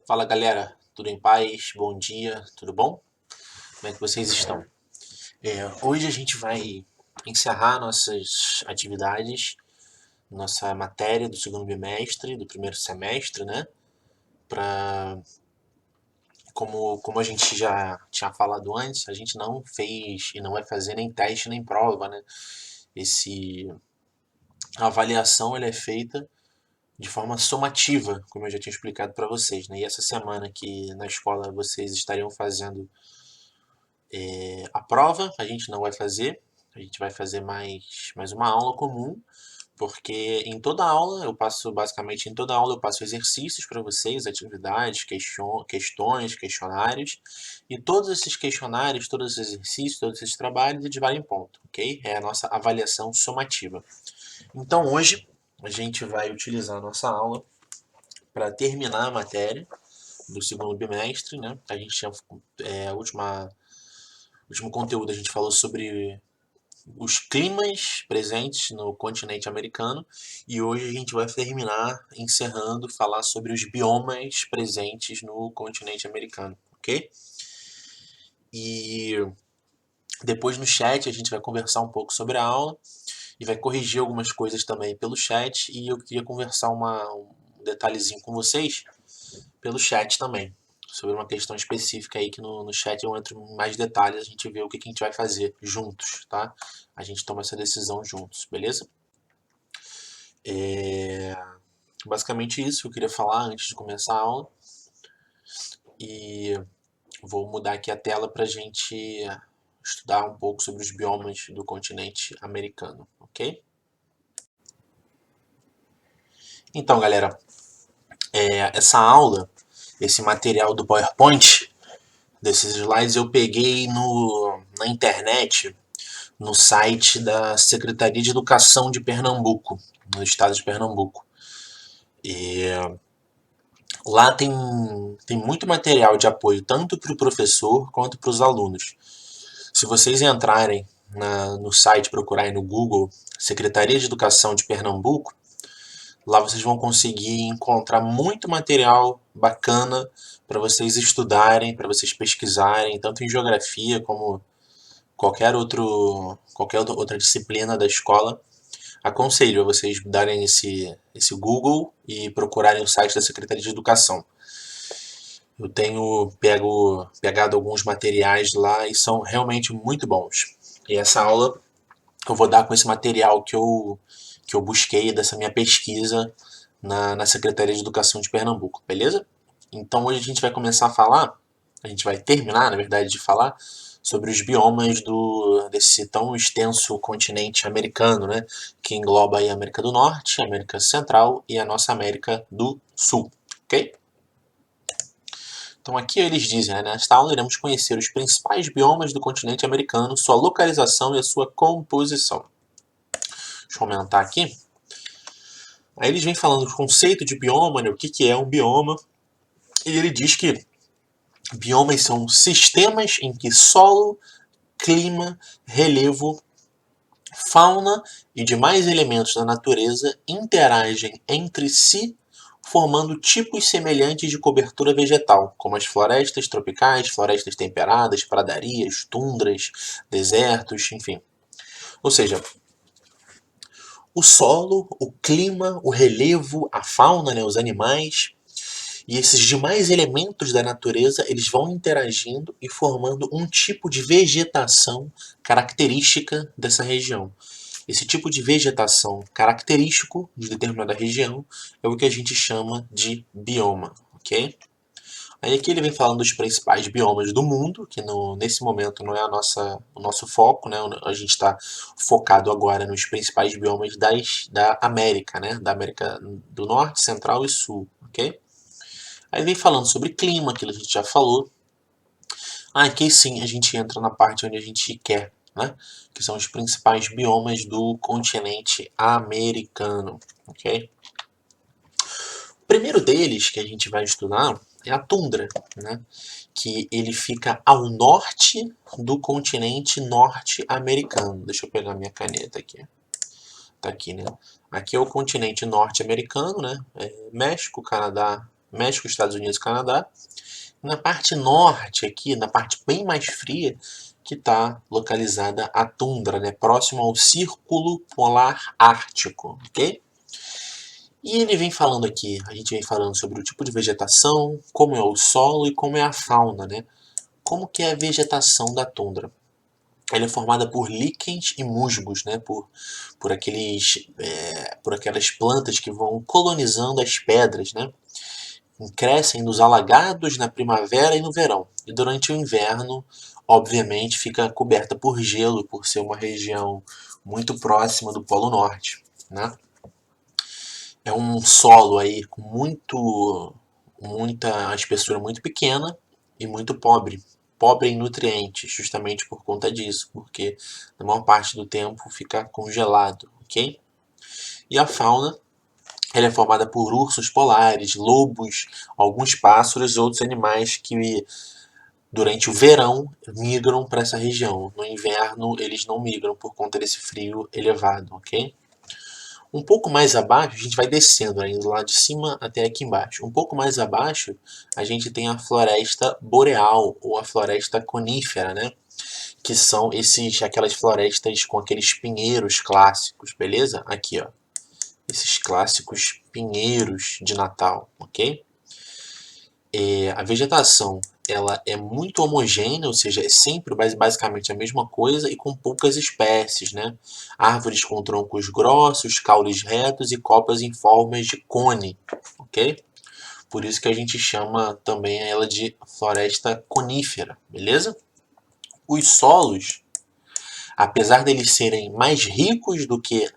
Fala galera, tudo em paz? Bom dia, tudo bom? Como é que vocês estão? Hoje a gente vai encerrar nossas atividades, nossa matéria do segundo bimestre, do primeiro semestre, né? Pra, como a gente já tinha falado antes, a gente não fez e não vai fazer nem teste nem prova, né? A avaliação ela é feita de forma somativa, como eu já tinha explicado para vocês, né? E essa semana que na escola vocês estariam fazendo a prova a gente não vai fazer, a gente vai fazer mais uma aula comum, porque em toda aula eu passo, basicamente em toda aula eu passo exercícios para vocês, atividades, questões, questionários, e todos esses questionários, todos esses exercícios, todos esses trabalhos, eles valem ponto, ok? É a nossa avaliação somativa. Então hoje a gente vai utilizar a nossa aula para terminar a matéria do segundo bimestre, né? A gente tinha último conteúdo a gente falou sobre os climas presentes no continente americano e hoje a gente vai terminar encerrando falar sobre os biomas presentes no continente americano, ok? E depois no chat a gente vai conversar um pouco sobre a aula e vai corrigir algumas coisas também pelo chat e eu queria conversar um detalhezinho com vocês pelo chat também, sobre uma questão específica aí que no chat eu entro em mais detalhes, a gente vê o que a gente vai fazer juntos, tá? A gente toma essa decisão juntos, beleza? É basicamente isso que eu queria falar antes de começar a aula. E vou mudar aqui a tela para a gente estudar um pouco sobre os biomas do continente americano, ok? Então, galera, essa aula, esse material do PowerPoint, desses slides, eu peguei na internet, no site da Secretaria de Educação de Pernambuco, no estado de Pernambuco. E lá tem muito material de apoio, tanto para o professor quanto para os alunos. Se vocês entrarem no site, procurarem no Google Secretaria de Educação de Pernambuco, lá vocês vão conseguir encontrar muito material bacana para vocês estudarem, para vocês pesquisarem, tanto em geografia como qualquer outra disciplina da escola. Aconselho a vocês darem esse Google e procurarem o site da Secretaria de Educação. Eu tenho pegado alguns materiais lá e são realmente muito bons. E essa aula eu vou dar com esse material que eu busquei dessa minha pesquisa na Secretaria de Educação de Pernambuco, beleza? Então hoje a gente vai começar a falar, a gente vai terminar, na verdade, de falar sobre os biomas desse tão extenso continente americano, né? Que engloba aí a América do Norte, a América Central e a nossa América do Sul, ok? Então aqui eles dizem, né, nesta aula iremos conhecer os principais biomas do continente americano, sua localização e a sua composição. Deixa eu aumentar aqui. Aí eles vêm falando do conceito de bioma, né, o que é um bioma, e ele diz que biomas são sistemas em que solo, clima, relevo, fauna e demais elementos da natureza interagem entre si, formando tipos semelhantes de cobertura vegetal, como as florestas tropicais, florestas temperadas, pradarias, tundras, desertos, enfim. Ou seja, o solo, o clima, o relevo, a fauna, né, os animais e esses demais elementos da natureza, eles vão interagindo e formando um tipo de vegetação característica dessa região. Esse tipo de vegetação característico de determinada região é o que a gente chama de bioma, ok? Aí aqui ele vem falando dos principais biomas do mundo, que nesse momento não é o nosso foco, né? A gente está focado agora nos principais biomas da América, né? Da América do Norte, Central e Sul, ok? Aí vem falando sobre clima, aquilo que a gente já falou. Aqui sim a gente entra na parte onde a gente quer, né? Que são os principais biomas do continente americano, ok? O primeiro deles que a gente vai estudar é a tundra, né? Que ele fica ao norte do continente norte-americano. Deixa eu pegar minha caneta aqui. Tá aqui, né? Aqui é o continente norte-americano, né? México, Canadá, México, Estados Unidos e Canadá. Na parte norte aqui, na parte bem mais fria, que está localizada a tundra, né, próximo ao Círculo Polar Ártico, ok? E ele vem falando aqui, a gente vem falando sobre o tipo de vegetação, como é o solo e como é a fauna, né? Como que é a vegetação da tundra? Ela é formada por líquens e musgos, né? Por aquelas plantas que vão colonizando as pedras, né? Crescem nos alagados na primavera e no verão. E durante o inverno, obviamente, fica coberta por gelo, por ser uma região muito próxima do Polo Norte, né? É um solo aí com muita espessura muito pequena e muito pobre em nutrientes, justamente por conta disso, porque na maior parte do tempo fica congelado, ok? E a fauna, ela é formada por ursos polares, lobos, alguns pássaros e outros animais que durante o verão migram para essa região. No inverno eles não migram por conta desse frio elevado, ok? Um pouco mais abaixo, a gente vai descendo, indo lá de cima até aqui embaixo. Um pouco mais abaixo, a gente tem a floresta boreal, ou a floresta conífera, né? Que são aquelas florestas com aqueles pinheiros clássicos, beleza? Aqui, ó. Esses clássicos pinheiros de Natal, ok? A vegetação ela é muito homogênea, ou seja, é sempre basicamente a mesma coisa e com poucas espécies, né? Árvores com troncos grossos, caules retos e copas em formas de cone, ok? Por isso que a gente chama também ela de floresta conífera, beleza? Os solos, apesar deles serem mais ricos do que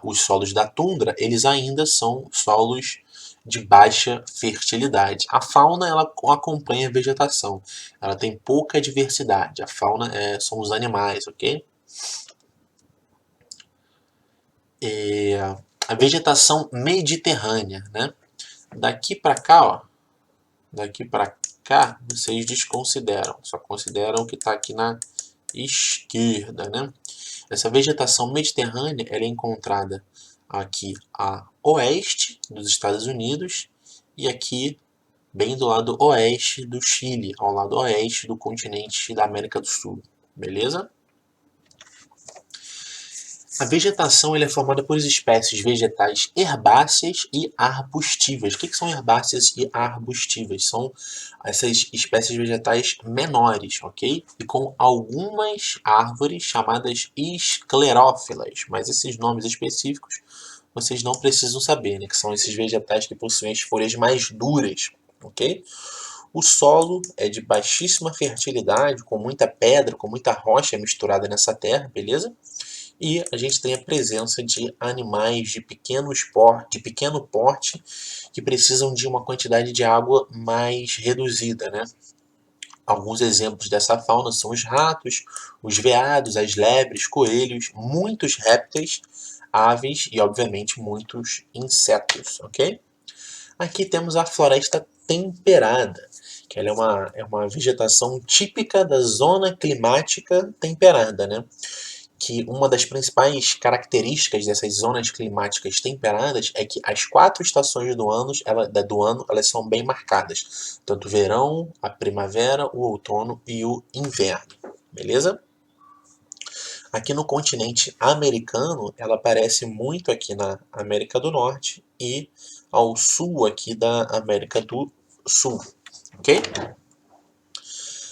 os solos da tundra, eles ainda são solos de baixa fertilidade. A fauna ela acompanha a vegetação, ela tem pouca diversidade. A fauna são os animais, ok? A vegetação mediterrânea, né? Daqui para cá, ó, daqui para cá, vocês desconsideram, só consideram o que está aqui na esquerda, né? Essa vegetação mediterrânea ela é encontrada aqui a oeste dos Estados Unidos e aqui bem do lado oeste do Chile, ao lado oeste do continente da América do Sul, beleza? A vegetação é formada por espécies vegetais herbáceas e arbustivas. O que são herbáceas e arbustivas? São essas espécies vegetais menores, ok? E com algumas árvores chamadas esclerófilas, mas esses nomes específicos vocês não precisam saber, né? Que são esses vegetais que possuem as folhas mais duras, ok? O solo é de baixíssima fertilidade, com muita pedra, com muita rocha misturada nessa terra, beleza? E a gente tem a presença de animais de pequeno porte que precisam de uma quantidade de água mais reduzida, né? Alguns exemplos dessa fauna são os ratos, os veados, as lebres, coelhos, muitos répteis, aves e, obviamente, muitos insetos, ok? Aqui temos a floresta temperada, que ela é uma vegetação típica da zona climática temperada, né? Que uma das principais características dessas zonas climáticas temperadas é que as 4 estações do ano elas são bem marcadas. Tanto o verão, a primavera, o outono e o inverno. Beleza? Aqui no continente americano, ela aparece muito aqui na América do Norte e ao sul aqui da América do Sul. Ok?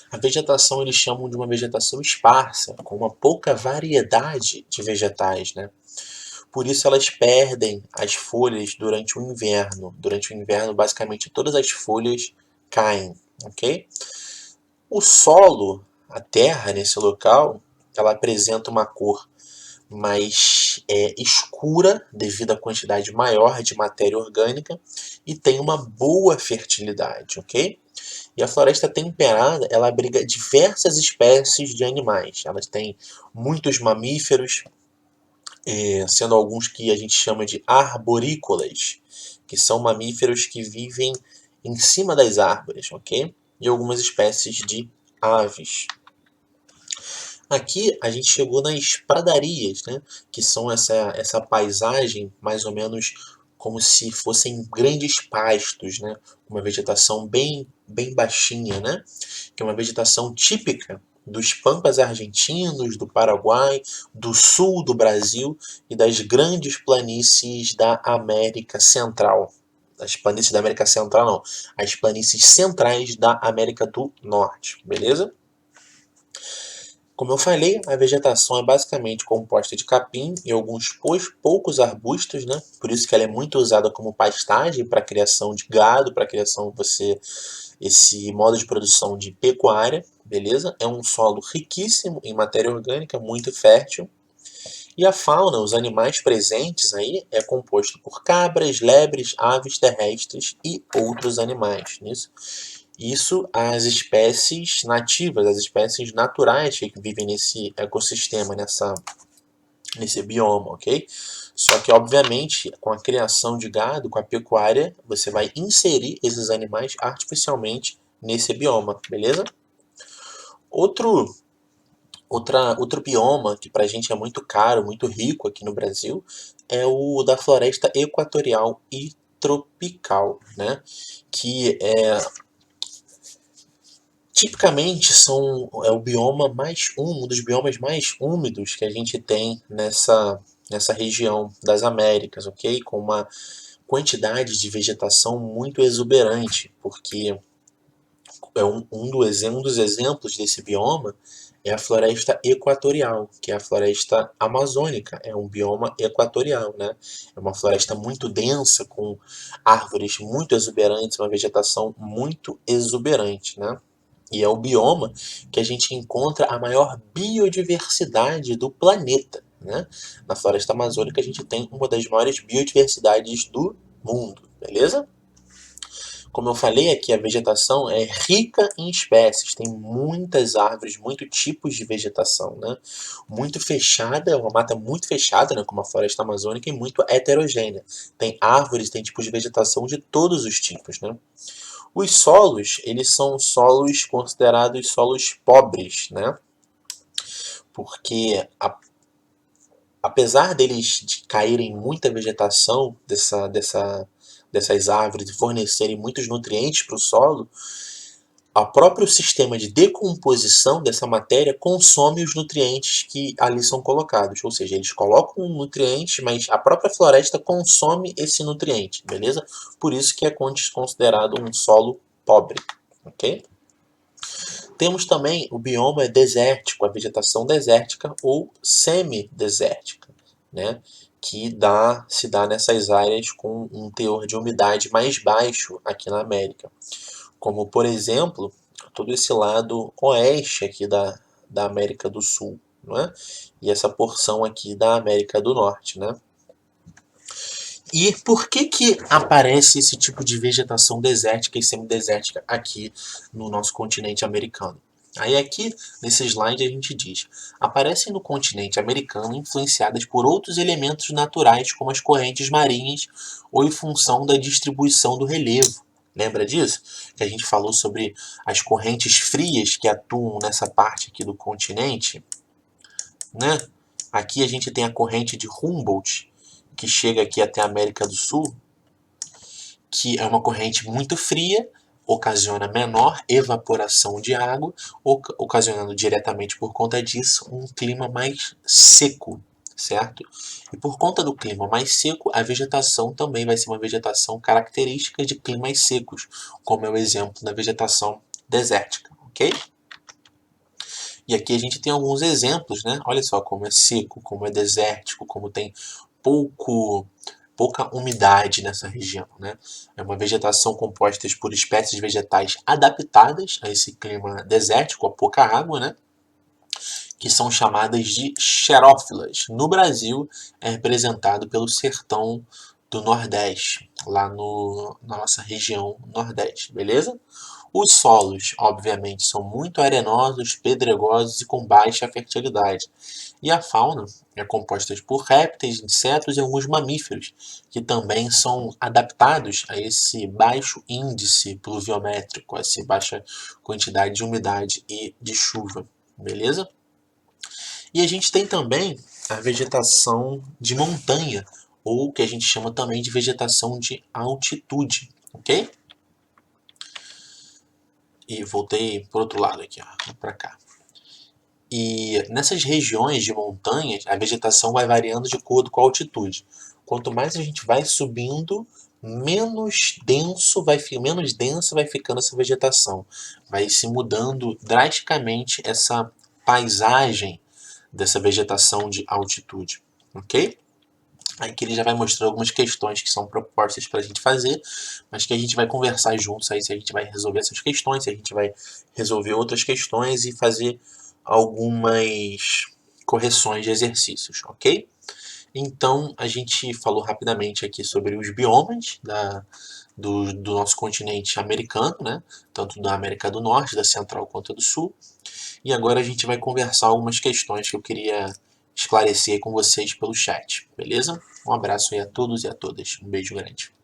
A vegetação eles chamam de uma vegetação esparsa, com uma pouca variedade de vegetais, né? Por isso elas perdem as folhas durante o inverno. Durante o inverno, basicamente todas as folhas caem, ok? O solo, a terra nesse local, ela apresenta uma cor mais escura devido à quantidade maior de matéria orgânica e tem uma boa fertilidade, ok? E a floresta temperada, ela abriga diversas espécies de animais. Elas têm muitos mamíferos, sendo alguns que a gente chama de arborícolas, que são mamíferos que vivem em cima das árvores, ok? E algumas espécies de aves. Aqui a gente chegou nas pradarias, né? Que são essa paisagem mais ou menos como se fossem grandes pastos, né? Uma vegetação bem baixinha, né? Que é uma vegetação típica dos pampas argentinos, do Paraguai, do sul do Brasil e das grandes planícies da América Central. As planícies da América Central não, as planícies centrais da América do Norte, beleza? Como eu falei, a vegetação é basicamente composta de capim e alguns poucos arbustos, né? Por isso que ela é muito usada como pastagem para criação de gado, para criação esse modo de produção de pecuária, beleza? É um solo riquíssimo em matéria orgânica, muito fértil. E a fauna, os animais presentes aí, é composto por cabras, lebres, aves terrestres e outros animais. Isso as espécies nativas, as espécies naturais que vivem nesse ecossistema, nesse bioma, ok? Só que, obviamente, com a criação de gado, com a pecuária, você vai inserir esses animais artificialmente nesse bioma, beleza? Outro bioma que pra gente é muito caro, muito rico aqui no Brasil, é o da floresta equatorial e tropical, né? Que tipicamente é o bioma mais úmido, um dos biomas mais úmidos que a gente tem nessa região das Américas, ok? Com uma quantidade de vegetação muito exuberante, porque um dos exemplos desse bioma é a floresta equatorial, que é a floresta amazônica, é um bioma equatorial, né? É uma floresta muito densa, com árvores muito exuberantes, uma vegetação muito exuberante, né? E é o bioma que a gente encontra a maior biodiversidade do planeta, né? Na floresta amazônica a gente tem uma das maiores biodiversidades do mundo, beleza? Como eu falei aqui, a vegetação é rica em espécies, tem muitas árvores, muitos tipos de vegetação, né? Muito fechada, é uma mata muito fechada, né, como a floresta amazônica, e muito heterogênea. Tem árvores, tem tipos de vegetação de todos os tipos, né? Os solos, eles são solos considerados solos pobres, né? Porque apesar deles de caírem muita vegetação dessas árvores e fornecerem muitos nutrientes para o solo, o próprio sistema de decomposição dessa matéria consome os nutrientes que ali são colocados. Ou seja, eles colocam um nutriente, mas a própria floresta consome esse nutriente, beleza? Por isso que é considerado um solo pobre, ok? Temos também o bioma desértico, a vegetação desértica ou semidesértica, né? Que se dá nessas áreas com um teor de umidade mais baixo aqui na América. Como, por exemplo, todo esse lado oeste aqui da América do Sul, não é? E essa porção aqui da América do Norte, né? E por que aparece esse tipo de vegetação desértica e semidesértica aqui no nosso continente americano? Aí aqui, nesse slide, a gente diz: aparecem no continente americano influenciadas por outros elementos naturais, como as correntes marinhas, ou em função da distribuição do relevo. Lembra disso? Que a gente falou sobre as correntes frias que atuam nessa parte aqui do continente, né? Aqui a gente tem a corrente de Humboldt, que chega aqui até a América do Sul, que é uma corrente muito fria, ocasiona menor evaporação de água, ocasionando diretamente por conta disso um clima mais seco, certo? E por conta do clima mais seco, a vegetação também vai ser uma vegetação característica de climas secos, como é o exemplo da vegetação desértica, ok? E aqui a gente tem alguns exemplos, né? Olha só como é seco, como é desértico, como tem pouca umidade nessa região, né? É uma vegetação composta por espécies vegetais adaptadas a esse clima desértico, a pouca água, né? Que são chamadas de xerófilas. No Brasil, é representado pelo sertão do Nordeste, na nossa região Nordeste, beleza? Os solos, obviamente, são muito arenosos, pedregosos e com baixa fertilidade. E a fauna é composta por répteis, insetos e alguns mamíferos, que também são adaptados a esse baixo índice pluviométrico, a essa baixa quantidade de umidade e de chuva, beleza? E a gente tem também a vegetação de montanha, ou que a gente chama também de vegetação de altitude, ok? E voltei para o outro lado aqui, para cá. E nessas regiões de montanhas, a vegetação vai variando de acordo com a altitude. Quanto mais a gente vai subindo, menos densa vai ficando essa vegetação. Vai se mudando drasticamente essa paisagem dessa vegetação de altitude, ok? Aí que ele já vai mostrar algumas questões que são propostas para a gente fazer, mas que a gente vai conversar juntos aí se a gente vai resolver essas questões, se a gente vai resolver outras questões e fazer algumas correções de exercícios, ok? Então a gente falou rapidamente aqui sobre os biomas do nosso continente americano, né? Tanto da América do Norte, da Central quanto do Sul. E agora a gente vai conversar algumas questões que eu queria esclarecer com vocês pelo chat, beleza? Um abraço aí a todos e a todas. Um beijo grande.